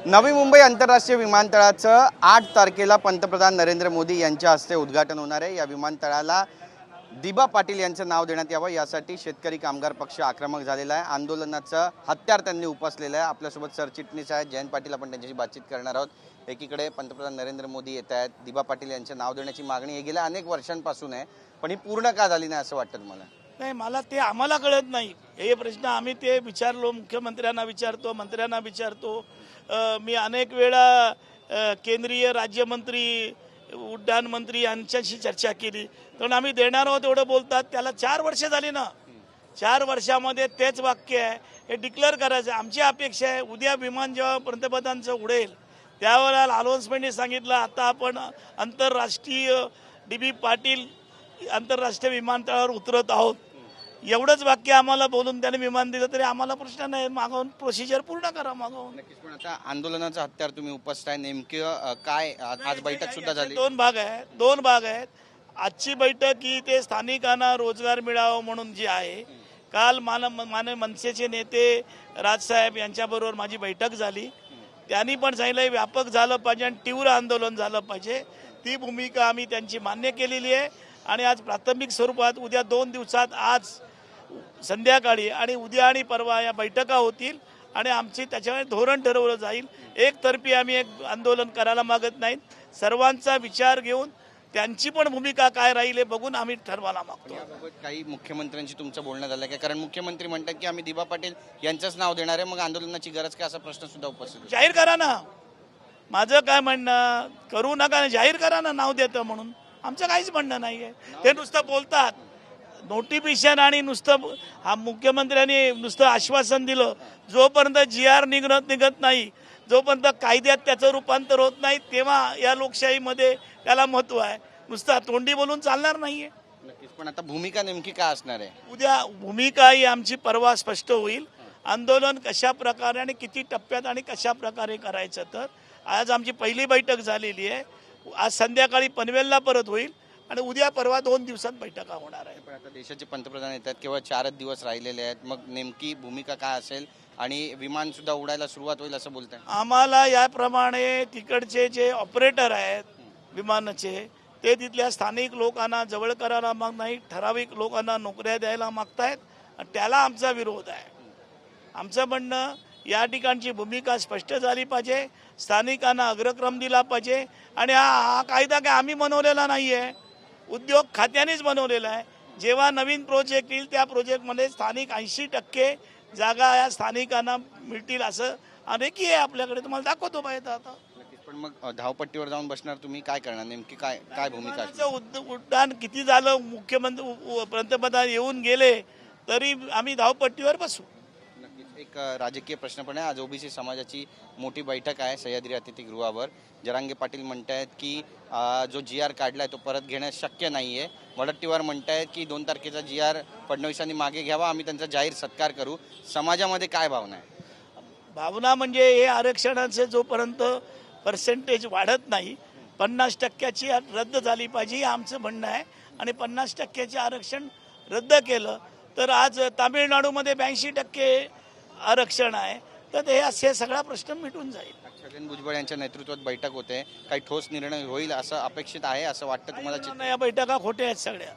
नवी मुंबई आंतरराष्ट्रीय विमानतळाचं 8 तारखेला पंतप्रधान नरेंद्र मोदी यांच्या हस्ते उद्घाटन होणार आहे। या विमानतळाला दिबा पाटील यांचं नाव देण्यात यावं यासाठी शेतकरी कामगार पक्ष आक्रमक झालेला आहे। आंदोलनाचं हत्यार त्यांनी उपसलेलं आहे। आपल्यासोबत सरचिटणीस आहेत जयंत पाटील, आपण त्यांच्याशी बातचीत करणार आहोत। एकीकडे पंतप्रधान नरेंद्र मोदी येत आहेत, दिबा पाटील यांचं नाव देण्याची मागणी ही गेल्या अनेक वर्षांपासून आहे, पण ही पूर्ण का झाली नाही असं वाटतं तुम्हाला? नाही, मला ते आम्हाला कळत नाही। हे प्रश्न आम्ही ते विचारलो, मुख्यमंत्र्यांना विचारतो, मंत्र्यांना विचारतो। मी अनेक वेळा केंद्रीय राज्यमंत्री, उड्डाण मंत्री यांच्याशी चर्चा केली, पण आम्ही देणार आहोत एवढं बोलतात। त्याला 4 वर्ष झाली ना, 4 वर्षामध्ये तेच वाक्य आहे, हे डिक्लेअर करायचं। आमची अपेक्षा आहे उद्या विमान जेव्हा पंतप्रधानांचं उडेल त्यावेळेला अनाउन्समेंटने सांगितलं आता आपण आंतरराष्ट्रीय DB पाटील आंतरराष्ट्रीय विमानतळावर उतरत आहोत, एवढंच वाक्य आम्हाला बोलून त्याने विमान दिलं तरी आम्हाला प्रश्न नाही। मागवून प्रोसिजर पूर्ण करा, मागवून। नक्कीच, पण आता आंदोलनाचं हत्यार तुम्ही उपसताय, नेमकं काय? आज बैठक सुद्धा झाली। 2 भाग आहेत। आजची बैठक ही ते स्थानिकांना रोजगार मिळावा म्हणून जी आहे। काल मनसेचे नेते राजसाहेब यांच्याबरोबर माझी बैठक झाली, त्यांनी पण सांगितलं व्यापक झालं पाहिजे आणि तीव्र आंदोलन झालं पाहिजे। ती भूमिका आम्ही त्यांची मान्य केलेली आहे आणि आज प्राथमिक स्वरूपात उद्या 2 दिवसात आज संध्याकाळी आणि उद्या आणि परवा या बैठका होतील आणि आमची त्याच्यावर धोरण ठरवलं जाईल। एकतर्फी आम्ही एक आंदोलन करायला मागत नाहीत, सर्वांचा विचार घेऊन त्यांची पण भूमिका काय राहील हे बघून आम्ही ठरवायला मागतो। याबाबत काही मुख्यमंत्र्यांशी तुमचं बोलणं झालं का? कारण मुख्यमंत्री म्हणतात की आम्ही दिबा पाटील यांचंच नाव देणार आहे, मग आंदोलनाची गरज काय असा प्रश्न सुद्धा उपस्थित होतो। जाहीर करा ना, माझं काय म्हणणं, करू नका, जाहीर करा ना नाव देतं म्हणून, आमचं काहीच म्हणणं नाही आहे। ते नुसतं बोलतात नोटिफिकेशन आणि नुसतं हा मुख्यमंत्र्यांनी नुसतं आश्वासन दिलं, जोपर्यंत GR निघत नाही, जोपर्यंत कायद्यात त्याचं रूपांतर होत नाही तेव्हा या लोकशाहीमध्ये त्याला महत्त्व आहे। नुसतं तोंडी बोलून चालणार नाही आहे। नक्कीच, पण आता भूमिका नेमकी काय असणार आहे? उद्या भूमिका ही आमची परवा स्पष्ट होईल। आंदोलन कशा प्रकारे आणि किती टप्प्यात आणि कशा प्रकारे करायचं, तर आज आमची पहिली बैठक झालेली आहे। आज संध्याकाळी पनवेलला परत होईल आणि उद्या परवा 2 दिवसात बैठका होणार आहे। पण आता देशाचे पंतप्रधान येतात, केवळ 4च दिवस राहिलेले आहेत, मग नेमकी भूमिका काय असेल आणि विमान सुद्धा उडायला सुरुवात होईल असं बोलताय? आम्हाला याप्रमाणे तिकडचे जे ऑपरेटर आहेत विमानाचे, ते तिथल्या स्थानिक लोकांना जवळ करायला माग नाही, ठराविक लोकांना नोकऱ्या द्यायला मागतायत, त्याला आमचा विरोध आहे। आमचं म्हणणं या ठिकाणची भूमिका स्पष्ट झाली पाहिजे, स्थानिकांना अग्रक्रम दिला पाहिजे आणि हा कायदा काय आम्ही बनवलेला नाही आहे, उद्योग खात्यानेच बनवलेला आहे। जेव्हा नवीन प्रोजेक्ट येईल त्या प्रोजेक्टमध्ये स्थानिक 80% जागा या स्थानिकांना मिळतील असं अनेकही आहे आपल्याकडे, तुम्हाला दाखवतो पाहिजे आता। पण मग धावपट्टीवर जाऊन बसणार तुम्ही, काय करणार नेमकी? काय भूमिका? उड्डाण किती झालं, मुख्यमंत्री पंतप्रधान येऊन गेले तरी आम्ही धावपट्टीवर बसू। एक राजकीय प्रश्न पण आहे। आज OBC समाजाची मोठी बैठक आहे सह्याद्री अतिथीगृहावर। जरांगे पाटील म्हणतायत की जो GR काढलाय तो परत घेणं शक्य नाहीये। वडट्टीवार म्हणतायत की 2 तारखेचा GR फडणवीसांनी मागे घ्यावा, आम्ही त्यांचा जाहीर सत्कार करू। समाजामध्ये काय भावना आहे? भावना म्हणजे हे आरक्षणाचे जोपर्यंत पर्सेंटेज वाढत नाही, 50%ची रद्द झाली पाहिजे हे आमचं म्हणणं आहे आणि 50%चे आरक्षण रद्द केलं तर आज तामिळनाडूमध्ये 82% आरक्षण आहे, तर हे असे सगळा प्रश्न मिटून जाईल। छगन भुजबळ यांच्या नेतृत्वात बैठक होते, काही ठोस निर्णय होईल असं अपेक्षित आहे असं वाटतं तुम्हाला? या बैठका खोट्या आहेत, सगळ्या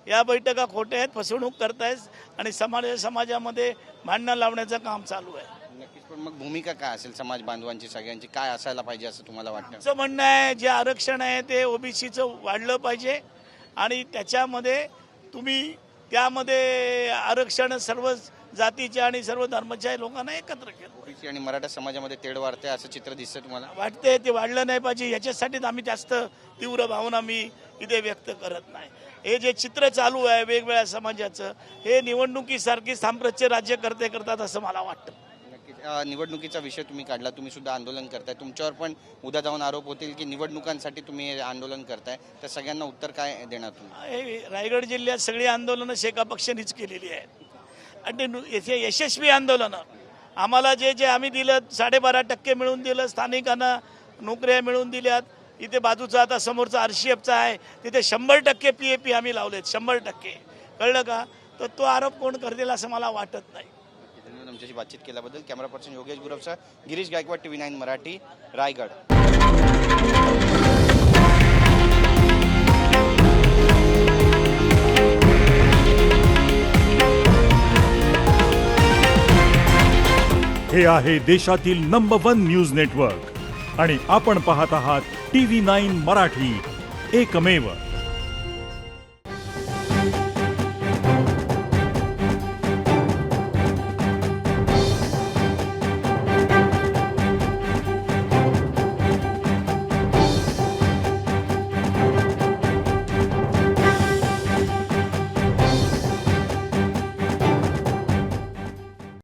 या बैठका खोट्या आहेत, फसवणूक करतायत आणि समाजामध्ये भांडणं लावण्याचं काम चालू आहे। नक्कीच, पण मग भूमिका काय असेल समाज बांधवांची सगळ्यांची, काय असायला पाहिजे असं तुम्हाला वाटतं? आमचं म्हणणं आहे जे आरक्षण आहे ते OBCचं वाढलं पाहिजे आणि त्यामध्ये आरक्षण सर्व जातीच्या आणि सर्व धर्माच्या लोकांना एकत्र केलं। OBC आणि मराठा समाजामध्ये तेढ वाढते असं चित्र दिसतं तुम्हाला? वाटते ते वाढलं नाही पाहिजे, याच्यासाठीच आम्ही जास्त तीव्र भावना मी इथे व्यक्त करत नाही। हे जे चित्र चालू आहे वेगवेगळ्या समाजाचं, हे निवडणुकीसारखी साम्राज्य राज्य करतात असं मला वाटतं। नक्कीच, निवडणुकीचा विषय तुम्ही काढला, तुम्ही सुद्धा आंदोलन करताय, तुमच्यावर पण उद्या जाऊन आरोप होतील की निवडणुकांसाठी तुम्ही आंदोलन करताय, तर सगळ्यांना उत्तर काय देणार तुम्ही? रायगड जिल्ह्यात सगळी आंदोलनं शेका पक्षानेच केलेली आहेत आणि येथे यशस्वी आंदोलनं आम्हाला जे आम्ही दिलं 12.5% मिळून दिलं, स्थानिकांना नोकऱ्या मिळून दिल्यात। इथे बाजूचा आता समोरचा RCFचा आहे, तिथे 100% PAP आम्ही लावलेत, 100%, कळलं का? तर तो आरोप कोण करतील असं मला वाटत नाही। आमच्याशी बातचीत केल्याबद्दल. कॅमेरा पर्सन योगेश गुरवसह गिरीश गायकवाड, TV9 मराठी, रायगड. हे आहे देशातील नंबर 1 न्यूज नेटवर्क आणि आपण पाहत आहात TV9 मराठी, एकमेव.